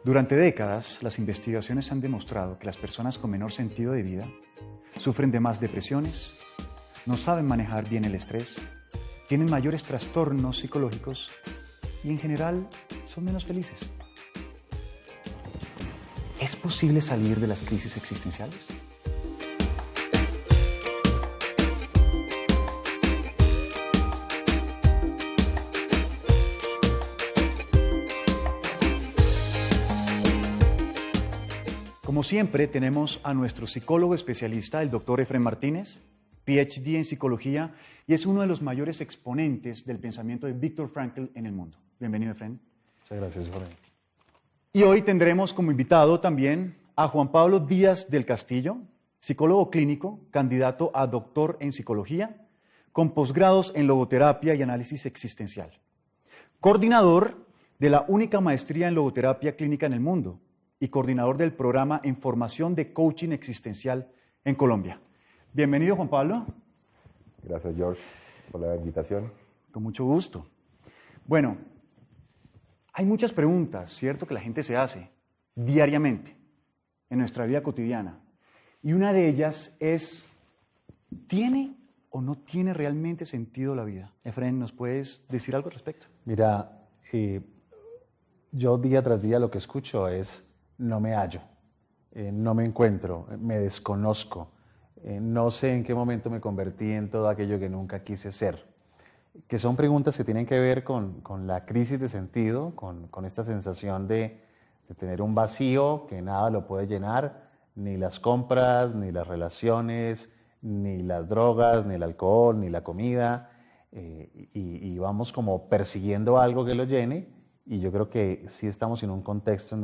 Durante décadas, las investigaciones han demostrado que las personas con menor sentido de vida sufren de más depresiones, no saben manejar bien el estrés, tienen mayores trastornos psicológicos y en general son menos felices. ¿Es posible salir de las crisis existenciales? Como siempre, tenemos a nuestro psicólogo especialista, el doctor Efrén Martínez, PhD en psicología, y es uno de los mayores exponentes del pensamiento de Viktor Frankl en el mundo. Bienvenido, Efrén. Muchas gracias, Jorge. Y hoy tendremos como invitado también a Juan Pablo Díaz del Castillo, psicólogo clínico, candidato a doctor en psicología, con posgrados en logoterapia y análisis existencial. Coordinador de la única maestría en logoterapia clínica en el mundo y coordinador del programa en formación de coaching existencial en Colombia. Bienvenido, Juan Pablo. Gracias, George, por la invitación. Con mucho gusto. Bueno, hay muchas preguntas, ¿cierto?, que la gente se hace diariamente en nuestra vida cotidiana. Y una de ellas es, ¿tiene o no tiene realmente sentido la vida? Efrén, ¿nos puedes decir algo al respecto? Mira, yo día tras día lo que escucho es, no me hallo, no me encuentro, me desconozco, no sé en qué momento me convertí en todo aquello que nunca quise ser. Que son preguntas que tienen que ver con la crisis de sentido, con esta sensación de tener un vacío que nada lo puede llenar, ni las compras, ni las relaciones, ni las drogas, ni el alcohol, ni la comida, y vamos como persiguiendo algo que lo llene, y yo creo que sí estamos en un contexto en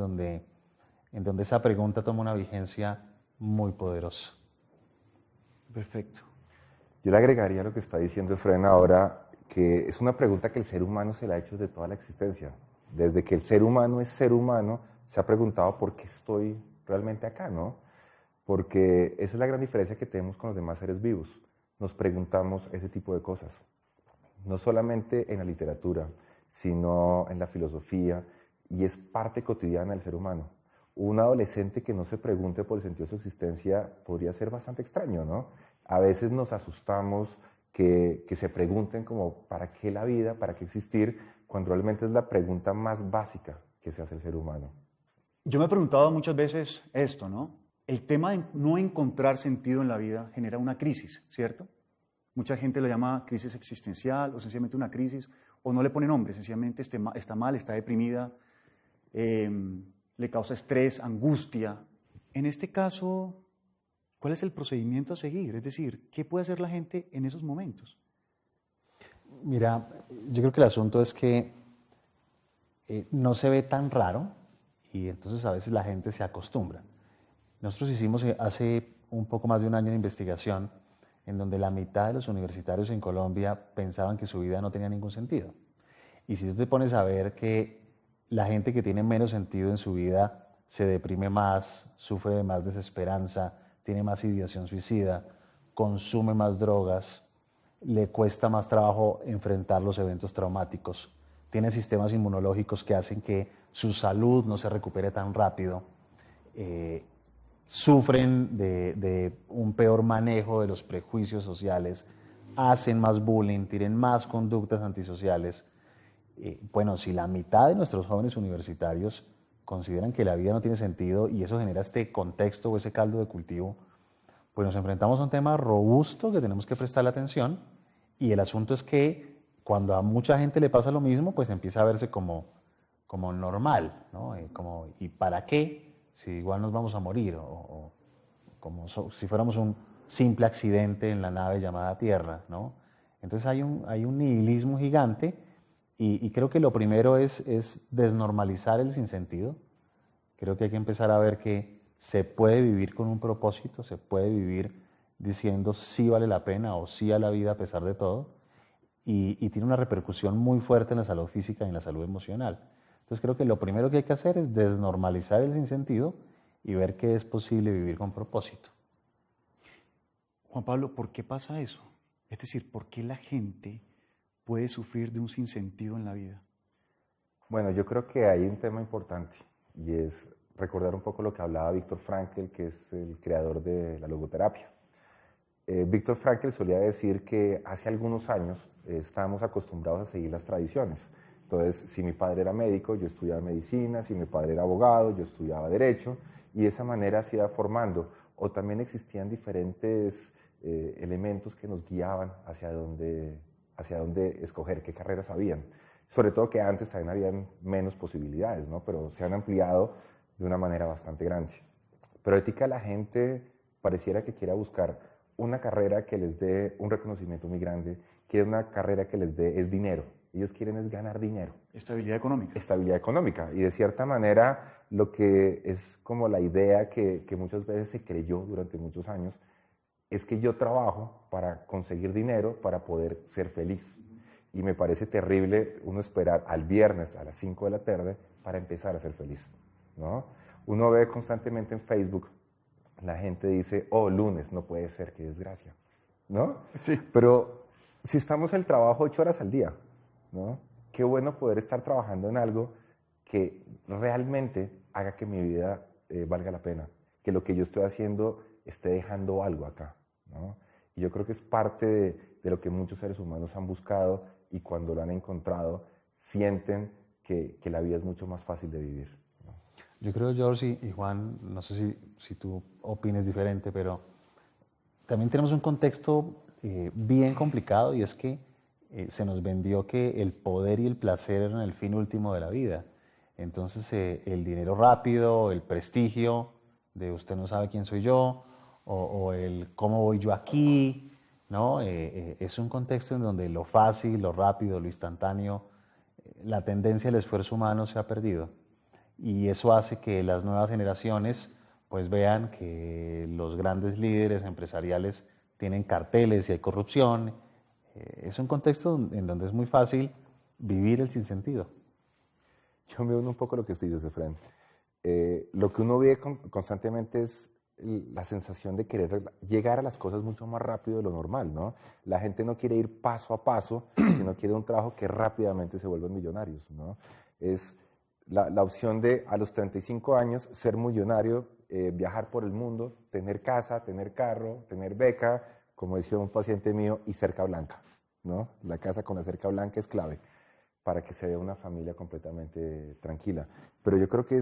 donde esa pregunta toma una vigencia muy poderosa. Perfecto. Yo le agregaría lo que está diciendo Efrén ahora, que es una pregunta que el ser humano se la ha hecho desde toda la existencia. Desde que el ser humano es ser humano, se ha preguntado por qué estoy realmente acá, ¿no? Porque esa es la gran diferencia que tenemos con los demás seres vivos. Nos preguntamos ese tipo de cosas. No solamente en la literatura, sino en la filosofía, y es parte cotidiana del ser humano. Un adolescente que no se pregunte por el sentido de su existencia podría ser bastante extraño, ¿no? A veces nos asustamos que se pregunten como ¿para qué la vida? ¿Para qué existir? Cuando realmente es la pregunta más básica que se hace el ser humano. Yo me he preguntado muchas veces esto, ¿no? El tema de no encontrar sentido en la vida genera una crisis, ¿cierto? Mucha gente lo llama crisis existencial o sencillamente una crisis, o no le pone nombre, sencillamente está mal, está deprimida, le causa estrés, angustia. En este caso, ¿cuál es el procedimiento a seguir? Es decir, ¿qué puede hacer la gente en esos momentos? Mira, yo creo que el asunto es que no se ve tan raro y entonces a veces la gente se acostumbra. Nosotros hicimos hace un poco más de un año de investigación en donde la mitad de los universitarios en Colombia pensaban que su vida no tenía ningún sentido. Y si tú te pones a ver que la gente que tiene menos sentido en su vida se deprime más, sufre de más desesperanza, tiene más ideación suicida, consume más drogas, le cuesta más trabajo enfrentar los eventos traumáticos, tiene sistemas inmunológicos que hacen que su salud no se recupere tan rápido, sufren de un peor manejo de los prejuicios sociales, hacen más bullying, tienen más conductas antisociales. Bueno, si la mitad de nuestros jóvenes universitarios consideran que la vida no tiene sentido y eso genera este contexto o ese caldo de cultivo, pues nos enfrentamos a un tema robusto que tenemos que prestarle atención, y el asunto es que cuando a mucha gente le pasa lo mismo, pues empieza a verse como normal, ¿no? ¿Y para qué? Si igual nos vamos a morir, o como si fuéramos un simple accidente en la nave llamada Tierra, ¿no? Entonces hay un nihilismo gigante. Y creo que lo primero es desnormalizar el sinsentido. Creo que hay que empezar a ver que se puede vivir con un propósito, se puede vivir diciendo sí vale la pena o sí a la vida a pesar de todo, y tiene una repercusión muy fuerte en la salud física y en la salud emocional. Entonces creo que lo primero que hay que hacer es desnormalizar el sinsentido y ver que es posible vivir con propósito. Juan Pablo, ¿por qué pasa eso? Es decir, ¿por qué la gente puede sufrir de un sinsentido en la vida? Bueno, yo creo que hay un tema importante y es recordar un poco lo que hablaba Viktor Frankl, que es el creador de la logoterapia. Viktor Frankl solía decir que hace algunos años estábamos acostumbrados a seguir las tradiciones. Entonces, si mi padre era médico, yo estudiaba medicina, si mi padre era abogado, yo estudiaba derecho, y de esa manera se iba formando. O también existían diferentes elementos que nos guiaban hacia dónde escoger, qué carreras habían. Sobre todo que antes también habían menos posibilidades, ¿no? Pero se han ampliado de una manera bastante grande. Pero ahorita la gente pareciera que quiera buscar una carrera que les dé un reconocimiento muy grande, quiere una carrera que les dé es dinero. Ellos quieren es ganar dinero. Estabilidad económica. Estabilidad económica. Y de cierta manera, lo que es como la idea que muchas veces se creyó durante muchos años, es que yo trabajo para conseguir dinero para poder ser feliz. Y me parece terrible uno esperar al viernes a las 5 de la tarde para empezar a ser feliz, ¿no? Uno ve constantemente en Facebook, la gente dice, oh, lunes, no puede ser, qué desgracia, ¿no? Sí. Pero si estamos en el trabajo 8 horas al día, ¿no? Qué bueno poder estar trabajando en algo que realmente haga que mi vida valga la pena, que lo que yo estoy haciendo esté dejando algo acá, ¿no? Y yo creo que es parte de lo que muchos seres humanos han buscado y cuando lo han encontrado sienten que la vida es mucho más fácil de vivir, ¿no? Yo creo, George y Juan, no sé si tú opines diferente, pero también tenemos un contexto bien complicado y es que se nos vendió que el poder y el placer eran el fin último de la vida. Entonces el dinero rápido, el prestigio de usted no sabe quién soy yo, o el cómo voy yo aquí, ¿no? Es un contexto en donde lo fácil, lo rápido, lo instantáneo, la tendencia al esfuerzo humano se ha perdido. Y eso hace que las nuevas generaciones pues vean que los grandes líderes empresariales tienen carteles y hay corrupción. Es un contexto en donde es muy fácil vivir el sinsentido. Yo me uno un poco a lo que usted dice, Efraín. Lo que uno ve constantemente es la sensación de querer llegar a las cosas mucho más rápido de lo normal, ¿no? La gente no quiere ir paso a paso, sino quiere un trabajo que rápidamente se vuelvan millonarios, ¿no? Es la opción de a los 35 años ser millonario, viajar por el mundo, tener casa, tener carro, tener beca, como decía un paciente mío, y cerca blanca, ¿no? La casa con la cerca blanca es clave para que se vea una familia completamente tranquila. Pero yo creo que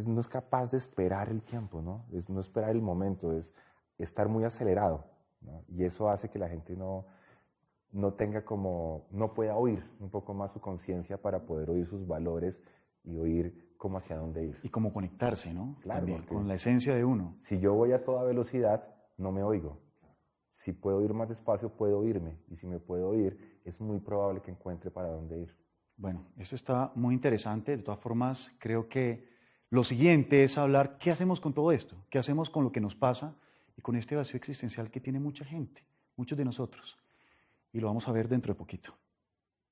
no es capaz de esperar el tiempo, ¿no? Es no esperar el momento, es estar muy acelerado, ¿no? Y eso hace que la gente no tenga como, no pueda oír un poco más su conciencia para poder oír sus valores y oír cómo hacia dónde ir. Y cómo conectarse, ¿no? Claro, También, porque con la esencia de uno. si yo voy a toda velocidad, no me oigo. Si puedo ir más despacio, puedo oírme. Y si me puedo oír, es muy probable que encuentre para dónde ir. Bueno, eso está muy interesante. De todas formas, creo que lo siguiente es hablar qué hacemos con todo esto, qué hacemos con lo que nos pasa y con este vacío existencial que tiene mucha gente, muchos de nosotros. Y lo vamos a ver dentro de poquito.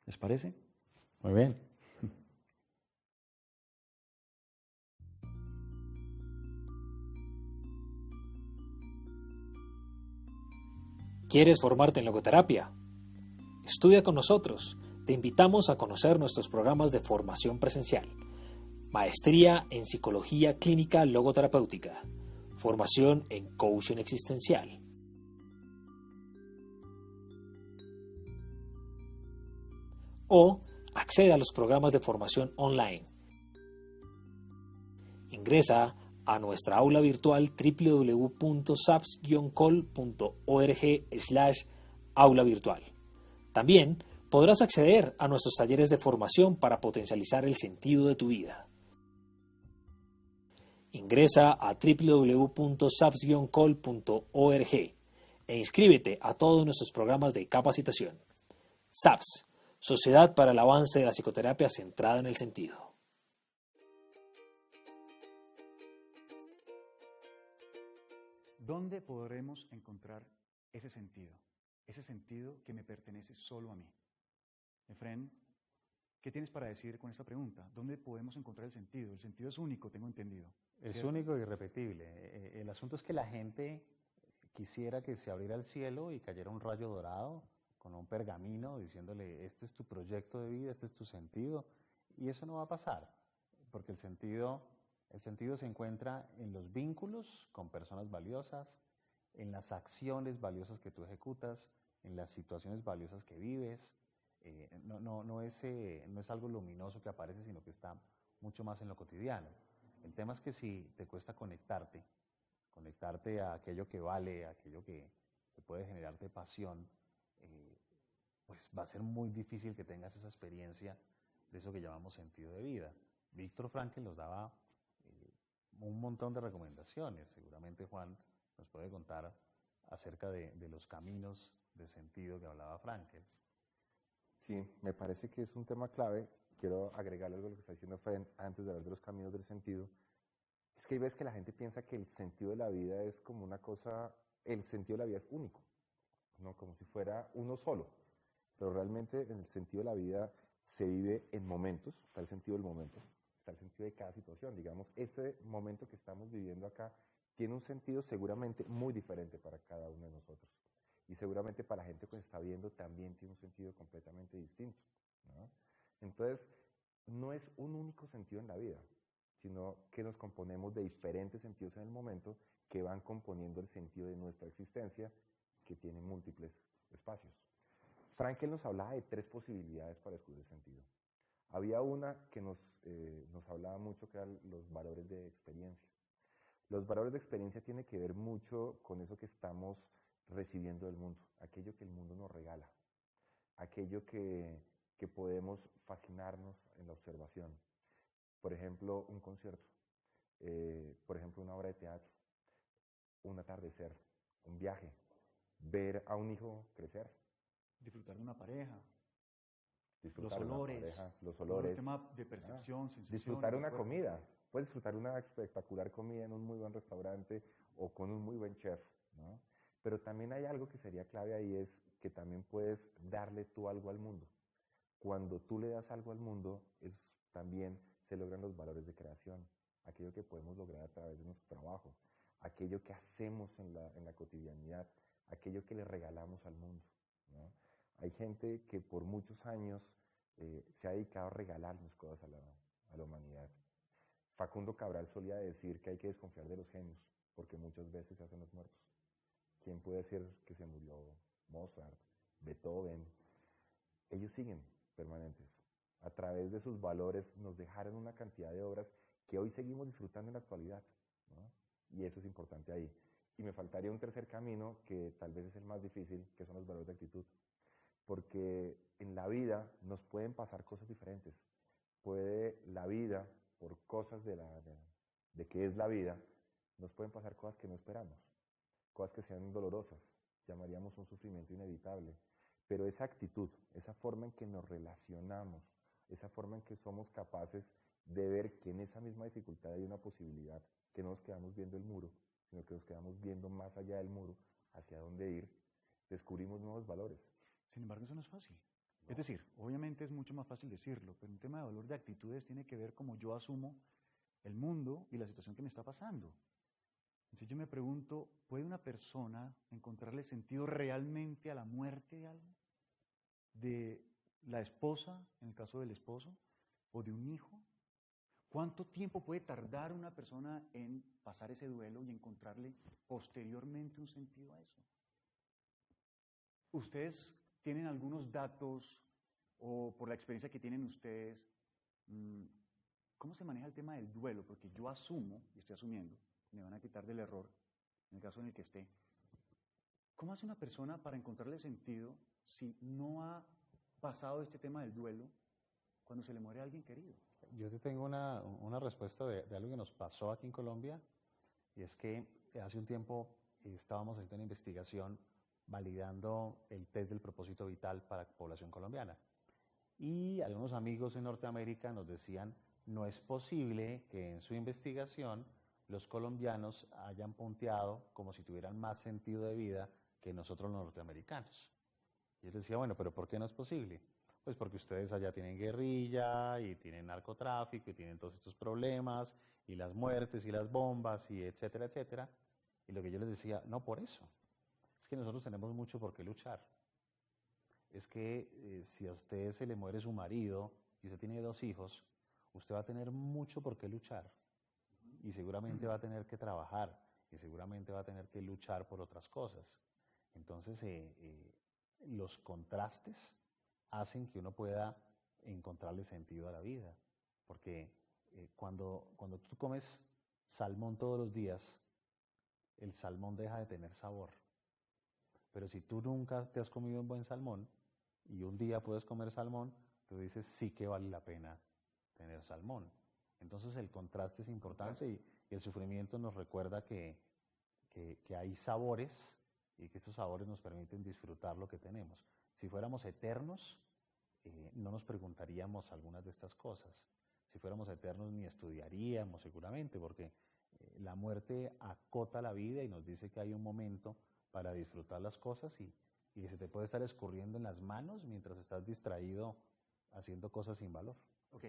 ¿Les parece? Muy bien. ¿Quieres formarte en logoterapia? Estudia con nosotros. Te invitamos a conocer nuestros programas de formación presencial. Maestría en Psicología Clínica Logoterapéutica. Formación en Coaching Existencial. O accede a los programas de formación online. Ingresa a nuestra aula virtual www.saps-col.org/aula virtual. También podrás acceder a nuestros talleres de formación para potencializar el sentido de tu vida. Ingresa a www.saps-col.org e inscríbete a todos nuestros programas de capacitación. SAPS, Sociedad para el Avance de la Psicoterapia Centrada en el Sentido. ¿Dónde podremos encontrar ese sentido que me pertenece solo a mí? Efraín, ¿qué tienes para decir con esta pregunta? ¿Dónde podemos encontrar el sentido? El sentido es único, tengo entendido. Es ¿cierto? único y irrepetible. El asunto es que la gente quisiera que se abriera el cielo y cayera un rayo dorado con un pergamino diciéndole, este es tu proyecto de vida, este es tu sentido, y eso no va a pasar, porque el sentido El sentido se encuentra en los vínculos con personas valiosas, en las acciones valiosas que tú ejecutas, en las situaciones valiosas que vives. No es algo luminoso que aparece, sino que está mucho más en lo cotidiano. El tema es que si te cuesta conectarte a aquello que vale, a aquello que puede generarte pasión, pues va a ser muy difícil que tengas esa experiencia de eso que llamamos sentido de vida. Víctor Frankl nos daba un montón de recomendaciones. Seguramente Juan nos puede contar acerca de los caminos de sentido que hablaba Frankl. Sí, me parece que es un tema clave. Quiero agregarle algo a lo que está diciendo Fred antes de hablar de los caminos del sentido. Es que hay veces que la gente piensa que el sentido de la vida es como una cosa, el sentido de la vida es único, ¿no? Como si fuera uno solo. Pero realmente el sentido de la vida se vive en momentos, está el sentido del momento, está el sentido de cada situación. Digamos, este momento que estamos viviendo acá tiene un sentido seguramente muy diferente para cada uno de nosotros. Y seguramente para la gente que se está viendo también tiene un sentido completamente distinto, ¿no? Entonces, no es un único sentido en la vida, sino que nos componemos de diferentes sentidos en el momento que van componiendo el sentido de nuestra existencia, que tiene múltiples espacios. Frankl nos hablaba de 3 posibilidades para descubrir el sentido. Había una que nos hablaba mucho, que eran los valores de experiencia. Los valores de experiencia tienen que ver mucho con eso que estamos recibiendo del mundo, aquello que el mundo nos regala, aquello que podemos fascinarnos en la observación. Por ejemplo, un concierto, por ejemplo, una obra de teatro, un atardecer, un viaje, ver a un hijo crecer. Disfrutar de una pareja, Disfrutar los de una olores, pareja, los todo olores. el tema de percepción, sensación. Disfrutar del una cuerpo. comida. Puedes disfrutar una espectacular comida en un muy buen restaurante o con un muy buen chef, ¿no? Pero también hay algo que sería clave ahí, es que también puedes darle tú algo al mundo. Cuando tú le das algo al mundo, también se logran los valores de creación, aquello que podemos lograr a través de nuestro trabajo, aquello que hacemos en la cotidianidad, aquello que le regalamos al mundo, ¿no? Hay gente que por muchos años se ha dedicado a regalarnos cosas a la humanidad. Facundo Cabral solía decir que hay que desconfiar de los genios, porque muchas veces se hacen los muertos. ¿Quién puede decir que se murió Mozart, Beethoven? Ellos siguen permanentes. A través de sus valores nos dejaron una cantidad de obras que hoy seguimos disfrutando en la actualidad, ¿no? Y eso es importante ahí. Y me faltaría un tercer camino que tal vez es el más difícil, que son los valores de actitud. Porque en la vida nos pueden pasar cosas diferentes. Puede la vida, por cosas de qué es la vida, nos pueden pasar cosas que no esperamos, cosas que sean dolorosas, llamaríamos un sufrimiento inevitable. Pero esa actitud, esa forma en que nos relacionamos, esa forma en que somos capaces de ver que en esa misma dificultad hay una posibilidad, que no nos quedamos viendo el muro, sino que nos quedamos viendo más allá del muro, hacia dónde ir, descubrimos nuevos valores. Sin embargo, eso no es fácil. No. Es decir, obviamente es mucho más fácil decirlo, pero un tema de valor de actitudes tiene que ver cómo yo asumo el mundo y la situación que me está pasando. Entonces yo me pregunto, ¿puede una persona encontrarle sentido realmente a la muerte de alguien? ¿De la esposa, en el caso del esposo, o de un hijo? ¿Cuánto tiempo puede tardar una persona en pasar ese duelo y encontrarle posteriormente un sentido a eso? ¿Ustedes tienen algunos datos o por la experiencia que tienen ustedes, cómo se maneja el tema del duelo? Porque yo asumo, y estoy asumiendo, me van a quitar del error, en el caso en el que esté. ¿Cómo hace una persona para encontrarle sentido si no ha pasado este tema del duelo cuando se le muere a alguien querido? Yo te tengo una respuesta de algo que nos pasó aquí en Colombia, y es que hace un tiempo estábamos haciendo una investigación validando el test del propósito vital para la población colombiana. Y algunos amigos en Norteamérica nos decían, no es posible que en su investigación los colombianos hayan punteado como si tuvieran más sentido de vida que nosotros los norteamericanos. Y yo les decía, bueno, pero ¿por qué no es posible? Pues porque ustedes allá tienen guerrilla y tienen narcotráfico y tienen todos estos problemas y las muertes y las bombas y etcétera, etcétera. Y lo que yo les decía, no por eso. Es que nosotros tenemos mucho por qué luchar. Es que si a usted se le muere su marido y usted tiene 2 hijos, usted va a tener mucho por qué luchar. y seguramente va a tener que trabajar y seguramente va a tener que luchar por otras cosas. Entonces, los contrastes hacen que uno pueda encontrarle sentido a la vida, porque cuando tú comes salmón todos los días, el salmón deja de tener sabor. Pero si tú nunca te has comido un buen salmón y un día puedes comer salmón, tú dices sí que vale la pena tener salmón. Entonces el contraste es importante y el sufrimiento nos recuerda que hay sabores y que estos sabores nos permiten disfrutar lo que tenemos. Si fuéramos eternos, no nos preguntaríamos algunas de estas cosas. Si fuéramos eternos ni estudiaríamos seguramente, porque la muerte acota la vida y nos dice que hay un momento para disfrutar las cosas y que se te puede estar escurriendo en las manos mientras estás distraído haciendo cosas sin valor. Ok,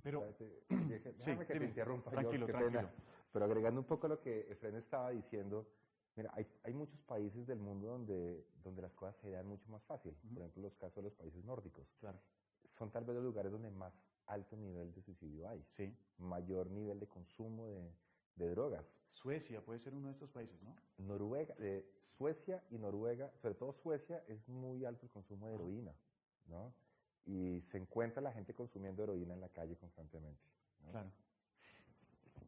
pero... Déjame que te interrumpa. Tranquilo, George, tranquilo. pena. Pero agregando un poco lo que Efren estaba diciendo, mira, hay muchos países del mundo donde las cosas se dan mucho más fácil. Por ejemplo, los casos de los países nórdicos. Claro. Son tal vez los lugares donde más alto nivel de suicidio hay. Sí. Mayor nivel de consumo de drogas. Suecia puede ser uno de estos países, ¿no? Noruega, Suecia y Noruega, sobre todo Suecia, es muy alto el consumo de heroína, ¿no? Y se encuentra la gente consumiendo heroína en la calle constantemente, ¿no? Claro.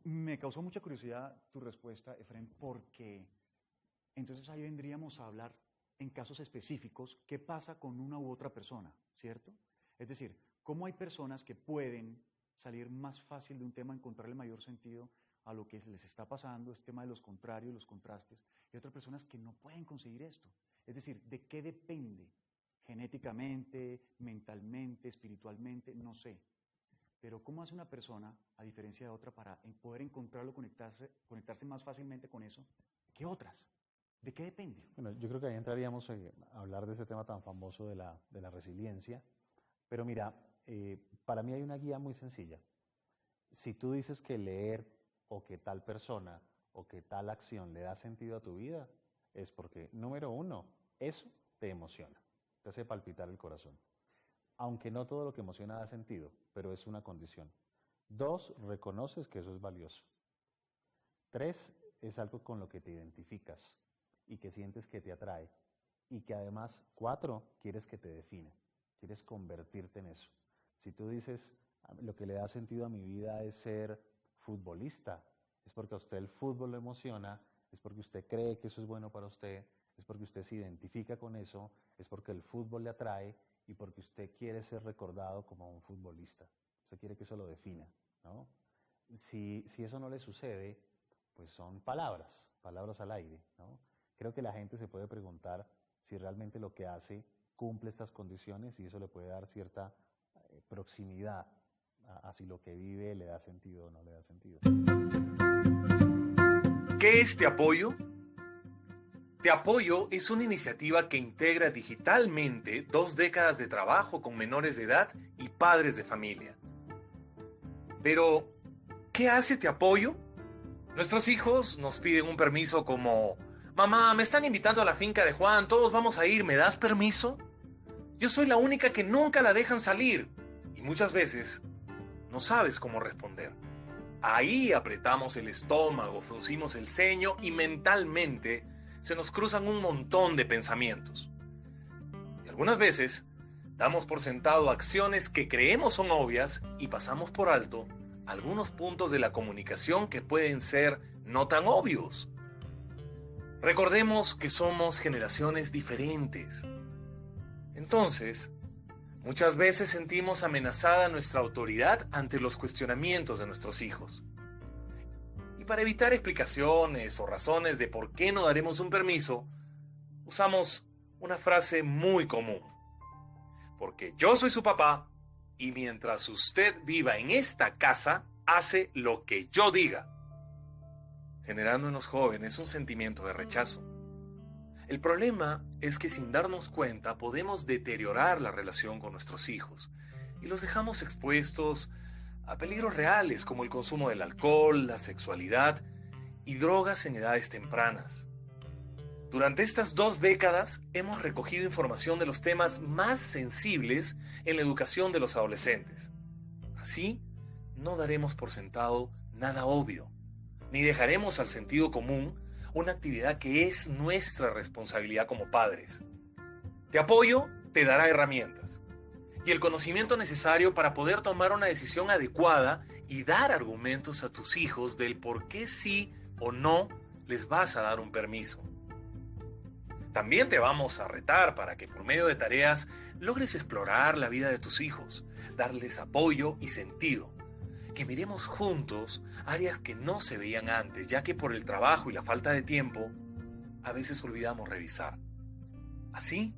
Me causó mucha curiosidad tu respuesta, Efren, porque entonces ahí vendríamos a hablar en casos específicos qué pasa con una u otra persona, ¿cierto? Es decir, cómo hay personas que pueden salir más fácil de un tema, encontrarle mayor sentido a lo que les está pasando, este tema de los contrarios, los contrastes, y otras personas que no pueden conseguir esto. Es decir, ¿de qué depende? Genéticamente, mentalmente, espiritualmente, no sé. Pero ¿cómo hace una persona, a diferencia de otra, para poder encontrarlo, conectarse más fácilmente con eso que otras? ¿De qué depende? Bueno, yo creo que ahí entraríamos a hablar de ese tema tan famoso de la resiliencia. Pero mira, para mí hay una guía muy sencilla. Si tú dices que leer o que tal persona o que tal acción le da sentido a tu vida, es porque, número uno, eso te emociona, te hace palpitar el corazón. Aunque no todo lo que emociona da sentido, pero es una condición. 2, reconoces que eso es valioso. 3, es algo con lo que te identificas y que sientes que te atrae. Y que además, 4, quieres que te define, quieres convertirte en eso. Si tú dices, lo que le da sentido a mi vida es ser futbolista, es porque a usted el fútbol lo emociona, es porque usted cree que eso es bueno para usted, es porque usted se identifica con eso, es porque el fútbol le atrae y porque usted quiere ser recordado como un futbolista. Usted quiere que eso lo defina, ¿no? Si eso no le sucede, pues son palabras al aire, ¿no? Creo que la gente se puede preguntar si realmente lo que hace cumple estas condiciones y eso le puede dar cierta proximidad a si lo que vive le da sentido o no le da sentido. ¿Qué es Te Apoyo? Te Apoyo es una iniciativa que integra digitalmente 2 décadas de trabajo con menores de edad y padres de familia. Pero, ¿qué hace Te Apoyo? Nuestros hijos nos piden un permiso como: mamá, me están invitando a la finca de Juan, todos vamos a ir, ¿me das permiso? Yo soy la única que nunca la dejan salir y muchas veces no sabes cómo responder. Ahí apretamos el estómago, fruncimos el ceño y mentalmente se nos cruzan un montón de pensamientos. Y algunas veces damos por sentado acciones que creemos son obvias y pasamos por alto algunos puntos de la comunicación que pueden ser no tan obvios. Recordemos que somos generaciones diferentes. Entonces, muchas veces sentimos amenazada nuestra autoridad ante los cuestionamientos de nuestros hijos. Y para evitar explicaciones o razones de por qué no daremos un permiso, usamos una frase muy común. Porque yo soy su papá y mientras usted viva en esta casa, hace lo que yo diga. Generando en los jóvenes un sentimiento de rechazo. El problema es que sin darnos cuenta podemos deteriorar la relación con nuestros hijos y los dejamos expuestos a peligros reales como el consumo del alcohol, la sexualidad y drogas en edades tempranas. Durante estas 2 décadas hemos recogido información de los temas más sensibles en la educación de los adolescentes. Así, no daremos por sentado nada obvio ni dejaremos al sentido común una actividad que es nuestra responsabilidad como padres. Te apoyo, te dará herramientas y el conocimiento necesario para poder tomar una decisión adecuada y dar argumentos a tus hijos del por qué sí o no les vas a dar un permiso. También te vamos a retar para que por medio de tareas logres explorar la vida de tus hijos, darles apoyo y sentido. Que miremos juntos áreas que no se veían antes, ya que por el trabajo y la falta de tiempo, a veces olvidamos revisar. Así,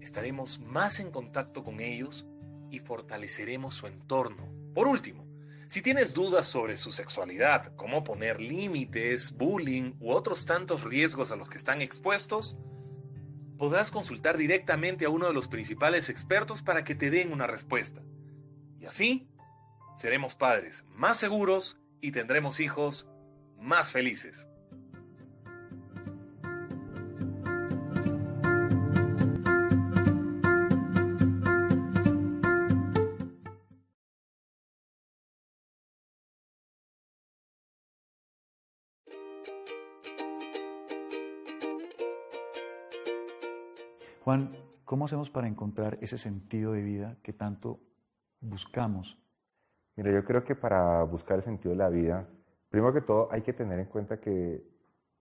estaremos más en contacto con ellos y fortaleceremos su entorno. Por último, si tienes dudas sobre su sexualidad, cómo poner límites, bullying u otros tantos riesgos a los que están expuestos, podrás consultar directamente a uno de los principales expertos para que te den una respuesta. Y así, seremos padres más seguros y tendremos hijos más felices. Juan, ¿cómo hacemos para encontrar ese sentido de vida que tanto buscamos? Mira, yo creo que para buscar el sentido de la vida, primero que todo hay que tener en cuenta que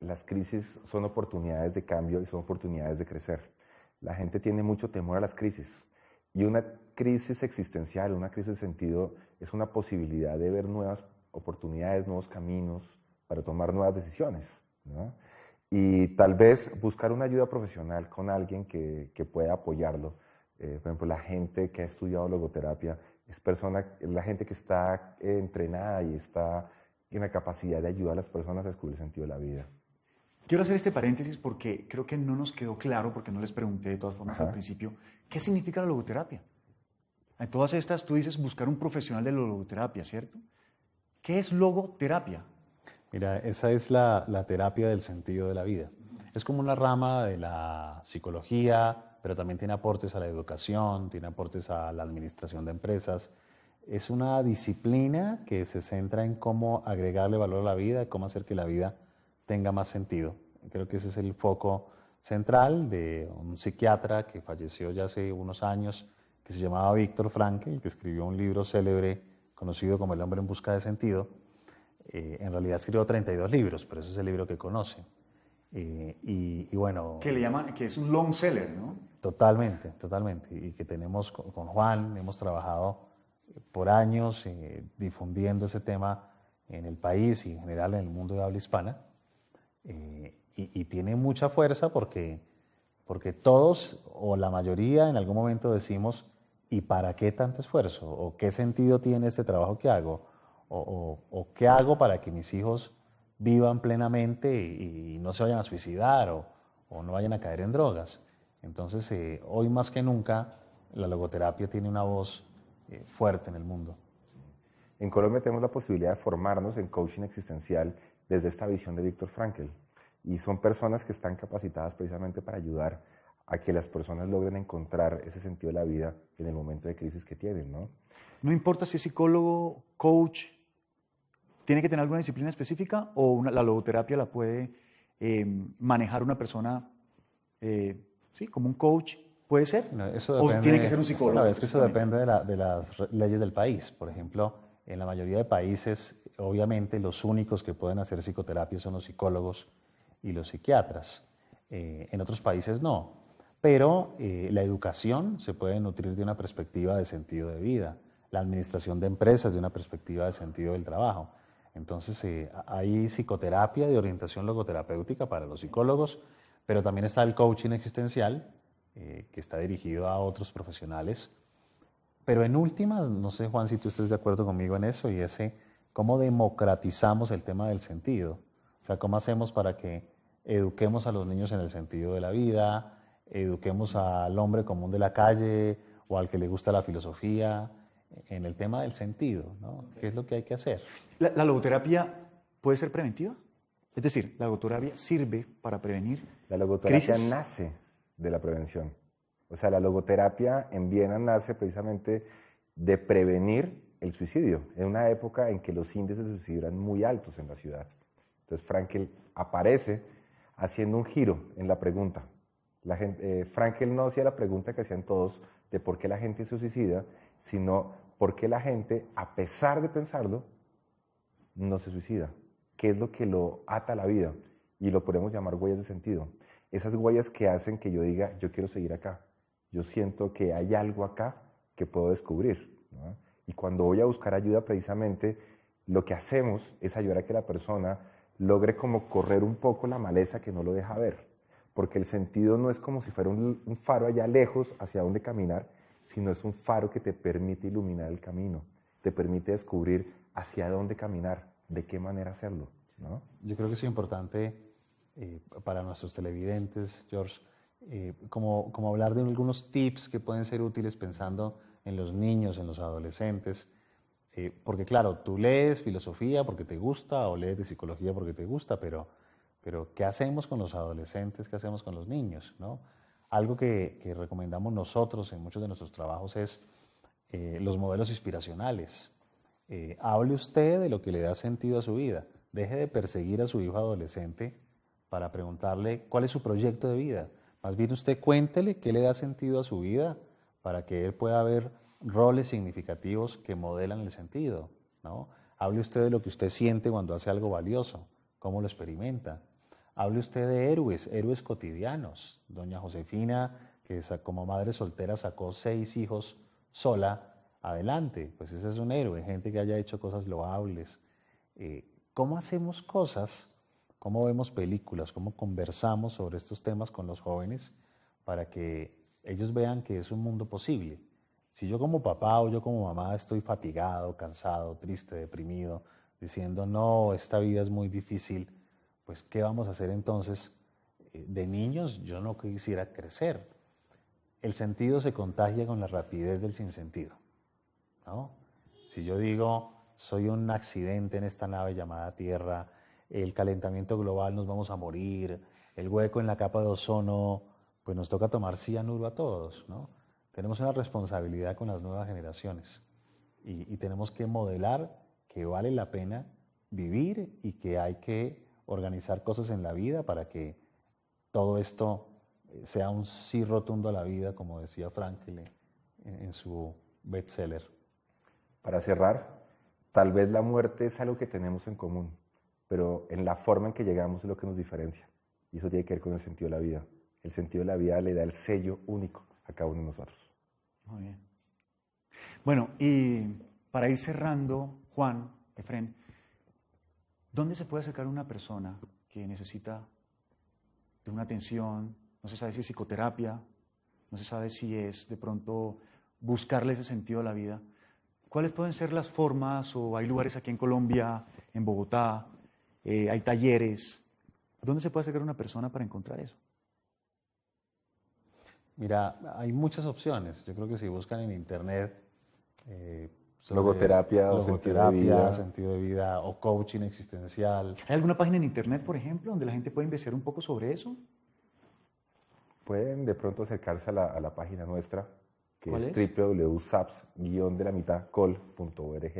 las crisis son oportunidades de cambio y son oportunidades de crecer. La gente tiene mucho temor a las crisis y una crisis existencial, una crisis de sentido es una posibilidad de ver nuevas oportunidades, nuevos caminos para tomar nuevas decisiones, ¿no? Y tal vez buscar una ayuda profesional con alguien que pueda apoyarlo. Por ejemplo, la gente que ha estudiado logoterapia la gente que está entrenada y está en la capacidad de ayudar a las personas a descubrir el sentido de la vida. Quiero hacer este paréntesis porque creo que no nos quedó claro, porque no les pregunté de todas formas al principio, ¿qué significa la logoterapia? En todas estas tú dices buscar un profesional de la logoterapia, ¿cierto? ¿Qué es logoterapia? Mira, esa es la terapia del sentido de la vida. Es como una rama de la psicología, pero también tiene aportes a la educación, tiene aportes a la administración de empresas. Es una disciplina que se centra en cómo agregarle valor a la vida, cómo hacer que la vida tenga más sentido. Creo que ese es el foco central de un psiquiatra que falleció ya hace unos años, que se llamaba Viktor Frankl, que escribió un libro célebre conocido como El hombre en busca de sentido. En realidad escribió 32 libros, pero ese es el libro que conoce. Y bueno... Que le llaman, que es un long seller, ¿no? Totalmente, totalmente. Y que tenemos con Juan, hemos trabajado por años difundiendo ese tema en el país y en general en el mundo de habla hispana. Y tiene mucha fuerza porque todos o la mayoría en algún momento decimos, ¿y para qué tanto esfuerzo? ¿O qué sentido tiene este trabajo que hago? ¿O qué hago para que mis hijos vivan plenamente y no se vayan a suicidar o no vayan a caer en drogas? Entonces, hoy más que nunca, la logoterapia tiene una voz fuerte en el mundo. En Colombia tenemos la posibilidad de formarnos en coaching existencial desde esta visión de Viktor Frankl. Y son personas que están capacitadas precisamente para ayudar a que las personas logren encontrar ese sentido de la vida en el momento de crisis que tienen, ¿no? No importa si es psicólogo, coach, ¿tiene que tener alguna disciplina específica o la logoterapia la puede manejar una persona, sí, como un coach? ¿Puede ser? No, eso depende, ¿o tiene que ser un psicólogo? Es que eso depende de las leyes del país. Por ejemplo, en la mayoría de países, obviamente, los únicos que pueden hacer psicoterapia son los psicólogos y los psiquiatras. En otros países no. Pero la educación se puede nutrir de una perspectiva de sentido de vida, la administración de empresas de una perspectiva de sentido del trabajo. Entonces, hay psicoterapia de orientación logoterapéutica para los psicólogos, pero también está el coaching existencial, que está dirigido a otros profesionales. Pero en últimas, no sé, Juan, si tú estés de acuerdo conmigo en eso, y cómo democratizamos el tema del sentido. O sea, cómo hacemos para que eduquemos a los niños en el sentido de la vida, eduquemos al hombre común de la calle o al que le gusta la filosofía en el tema del sentido, ¿no? ¿Qué es lo que hay que hacer? ¿La logoterapia puede ser preventiva? Es decir, ¿la logoterapia sirve para prevenir La logoterapia crisis? nace de la prevención. O sea, la logoterapia en Viena nace precisamente de prevenir el suicidio, en una época en que los índices de suicidio eran muy altos en la ciudad. Entonces Frankl aparece haciendo un giro en la pregunta. Frankl no hacía la pregunta que hacían todos de por qué la gente se suicida, sino por qué la gente, a pesar de pensarlo, no se suicida. ¿Qué es lo que lo ata a la vida? Y lo podemos llamar huellas de sentido. Esas huellas que hacen que yo diga, yo quiero seguir acá. Yo siento que hay algo acá que puedo descubrir, ¿no? Y cuando voy a buscar ayuda, precisamente, lo que hacemos es ayudar a que la persona logre como correr un poco la maleza que no lo deja ver. Porque el sentido no es como si fuera un faro allá lejos hacia dónde caminar, sino es un faro que te permite iluminar el camino, te permite descubrir hacia dónde caminar, de qué manera hacerlo, ¿no? Yo creo que es importante para nuestros televidentes, George, como hablar de algunos tips que pueden ser útiles pensando en los niños, en los adolescentes, porque claro, tú lees filosofía porque te gusta o lees de psicología porque te gusta, pero ¿qué hacemos con los adolescentes? ¿Qué hacemos con los niños? ¿No? Algo que recomendamos nosotros en muchos de nuestros trabajos es los modelos inspiracionales. Hable usted de lo que le da sentido a su vida. Deje de perseguir a su hijo adolescente para preguntarle cuál es su proyecto de vida. Más bien usted cuéntele qué le da sentido a su vida para que él pueda ver roles significativos que modelan el sentido, ¿no? Hable usted de lo que usted siente cuando hace algo valioso, cómo lo experimenta. Hable usted de héroes cotidianos. Doña Josefina, que como madre soltera sacó 6 hijos sola, adelante, pues ese es un héroe, gente que haya hecho cosas loables. ¿Cómo hacemos cosas? ¿Cómo vemos películas? ¿Cómo conversamos sobre estos temas con los jóvenes para que ellos vean que es un mundo posible? Si yo como papá o yo como mamá estoy fatigado, cansado, triste, deprimido, diciendo no, esta vida es muy difícil, pues ¿qué vamos a hacer entonces? De niños yo no quisiera crecer. El sentido se contagia con la rapidez del sinsentido, ¿no? Si yo digo, soy un accidente en esta nave llamada Tierra, el calentamiento global, nos vamos a morir, el hueco en la capa de ozono, pues nos toca tomar cianuro a todos, ¿no? Tenemos una responsabilidad con las nuevas generaciones y tenemos que modelar que vale la pena vivir y que hay que organizar cosas en la vida para que todo esto sea un sí rotundo a la vida, como decía Frankl en su bestseller. Para cerrar, tal vez la muerte es algo que tenemos en común, pero en la forma en que llegamos es lo que nos diferencia. Y eso tiene que ver con el sentido de la vida. El sentido de la vida le da el sello único a cada uno de nosotros. Muy bien. Bueno, y para ir cerrando, Juan, Efrén, ¿dónde se puede acercar una persona que necesita de una atención? No se sabe si es psicoterapia, no se sabe si es de pronto buscarle ese sentido a la vida. ¿Cuáles pueden ser las formas? O hay lugares aquí en Colombia, en Bogotá, hay talleres. ¿Dónde se puede acercar una persona para encontrar eso? Mira, hay muchas opciones. Yo creo que si buscan en internet Logoterapia o sentido de vida o coaching existencial. ¿Hay alguna página en internet, por ejemplo, donde la gente puede investigar un poco sobre eso? Pueden de pronto acercarse a la página nuestra, que ¿Cuál es www.saps-col.org.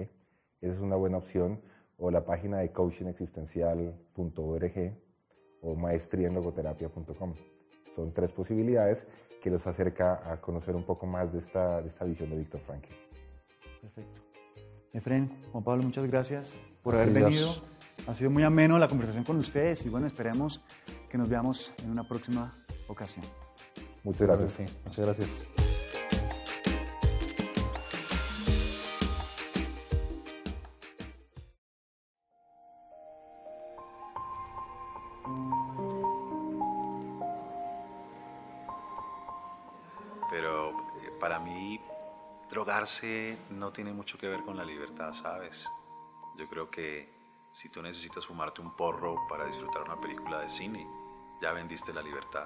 Esa es una buena opción. O la página de coachingexistencial.org o maestriaenlogoterapia.com. Son 3 posibilidades que los acerca a conocer un poco más de esta visión de Víctor Frankl. Perfecto. Efrén, Juan Pablo, muchas gracias por haber venido. Ha sido muy ameno la conversación con ustedes y bueno, esperemos que nos veamos en una próxima ocasión. Muchas gracias. Sí, muchas gracias. Pero para mí, drogarse no tiene mucho que ver con la libertad, ¿sabes? Yo creo que si tú necesitas fumarte un porro para disfrutar una película de cine, ya vendiste la libertad.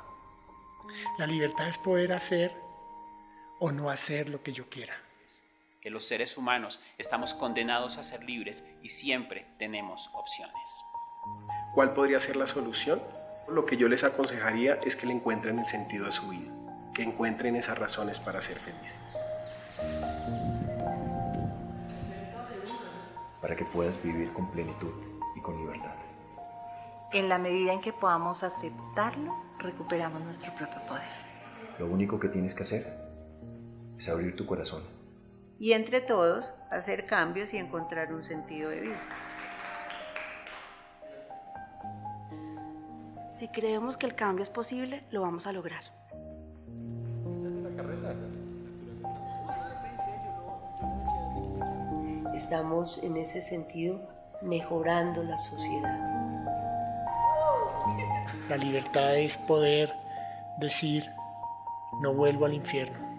La libertad es poder hacer o no hacer lo que yo quiera. Que los seres humanos estamos condenados a ser libres y siempre tenemos opciones. ¿Cuál podría ser la solución? Lo que yo les aconsejaría es que le encuentren el sentido a su vida, que encuentren esas razones para ser felices. Para que puedas vivir con plenitud y con libertad. En la medida en que podamos aceptarlo, recuperamos nuestro propio poder. Lo único que tienes que hacer es abrir tu corazón. Y entre todos, hacer cambios y encontrar un sentido de vida. Si creemos que el cambio es posible, lo vamos a lograr. Estamos en ese sentido mejorando la sociedad. La libertad es poder decir, no vuelvo al infierno.